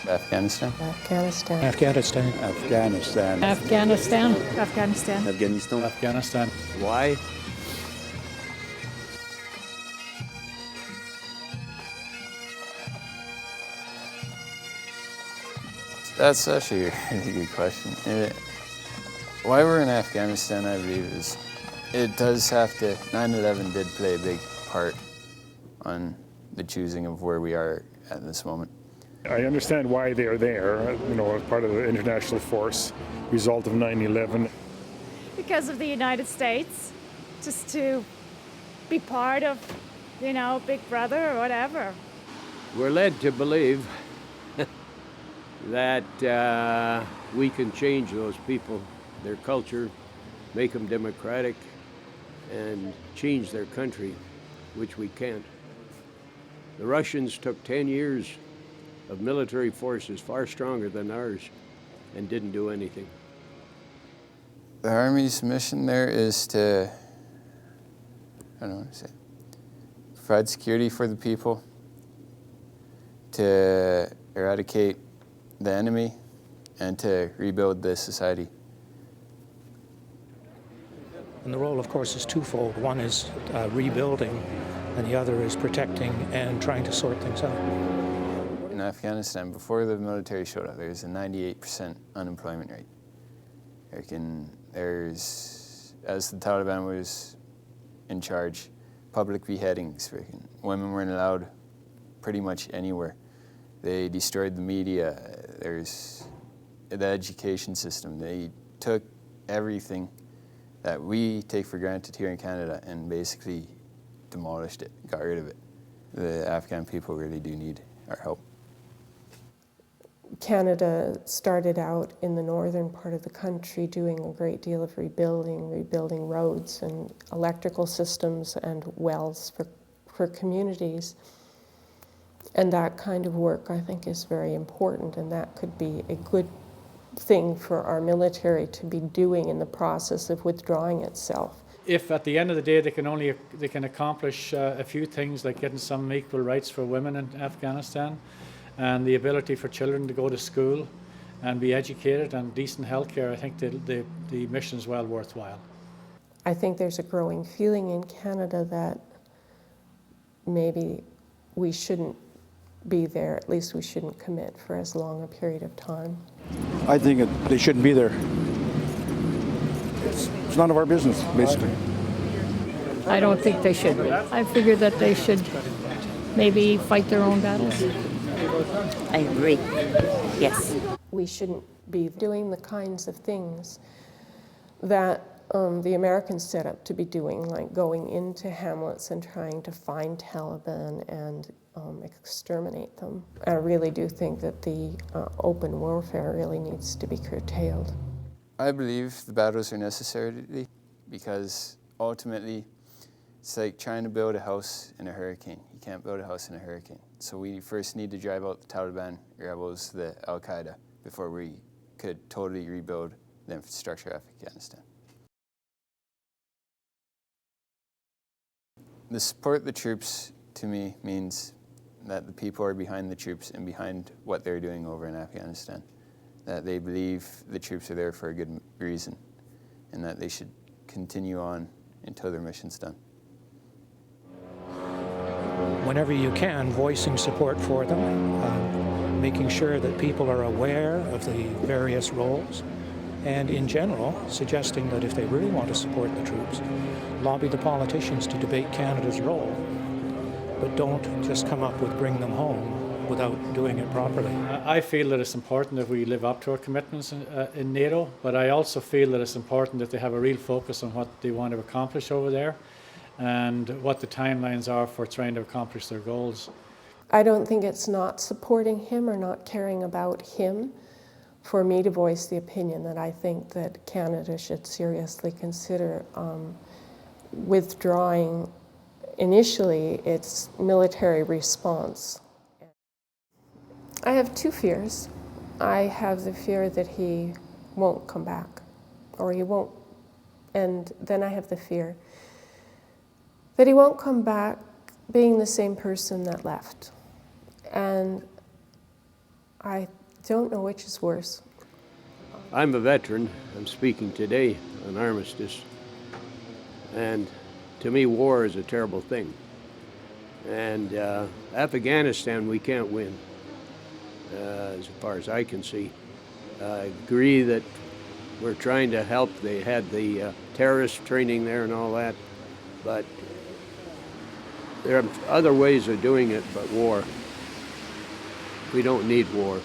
Afghanistan. Afghanistan. Afghanistan. Afghanistan. Afghanistan. Afghanistan. Afghanistan. Afghanistan. Why? That's actually a really good question. Why we're in Afghanistan, I believe, is it does have to, 9/11 did play a big part on the choosing of where we are at this moment. I understand why they are there, as part of the international force, result of 9/11. Because of the United States, just to be part of, Big Brother or whatever. We're led to believe that we can change those people, their culture, make them democratic, and change their country, which we can't. The Russians took 10 years of military forces far stronger than ours and didn't do anything. The Army's mission there is to, provide security for the people, to eradicate the enemy, and to rebuild the society. And the role, of course, is twofold. One is rebuilding, and the other is protecting and trying to sort things out. In Afghanistan, before the military showed up, there was a 98% unemployment rate. As the Taliban was in charge, public beheadings. Women weren't allowed pretty much anywhere. They destroyed the media. There's the education system. They took everything that we take for granted here in Canada and basically demolished it, got rid of it. The Afghan people really do need our help. Canada started out in the northern part of the country doing a great deal of rebuilding roads and electrical systems and wells for communities. And that kind of work, I think, is very important, and that could be a good thing for our military to be doing in the process of withdrawing itself. If at the end of the day they can accomplish a few things like getting some equal rights for women in Afghanistan, and the ability for children to go to school and be educated and decent health care, I think the mission is well worthwhile. I think there's a growing feeling in Canada that maybe we shouldn't be there, at least we shouldn't commit for as long a period of time. I think they shouldn't be there. It's none of our business, basically. I don't think they should be. I figure that they should maybe fight their own battles. I agree. Yes. We shouldn't be doing the kinds of things that the Americans set up to be doing, like going into hamlets and trying to find Taliban and exterminate them. I really do think that the open warfare really needs to be curtailed. I believe the battles are necessary because ultimately it's like trying to build a house in a hurricane. You can't build a house in a hurricane. So we first need to drive out the Taliban rebels, the Al-Queda, before we could totally rebuild the infrastructure of Afghanistan. The support of the troops, to me, means that the people are behind the troops and behind what they're doing over in Afghanistan. That they believe the troops are there for a good reason, and that they should continue on until their mission's done. Whenever you can, voicing support for them, making sure that people are aware of the various roles, and in general, suggesting that if they really want to support the troops, lobby the politicians to debate Canada's role, but don't just come up with bring them home without doing it properly. I feel that it's important that we live up to our commitments in NATO, but I also feel that it's important that they have a real focus on what they want to accomplish over there and what the timelines are for trying to accomplish their goals. I don't think it's not supporting him or not caring about him for me to voice the opinion that I think that Canada should seriously consider withdrawing initially its military response. I have two fears. I have the fear that he won't come back, or he won't, and then I have the fear that he won't come back being the same person that left. And I don't know which is worse. I'm a veteran. I'm speaking today on armistice. And to me, war is a terrible thing. And Afghanistan, we can't win, as far as I can see. I agree that we're trying to help. They had the terrorist training there and all that. But there are other ways of doing it but war. We don't need war.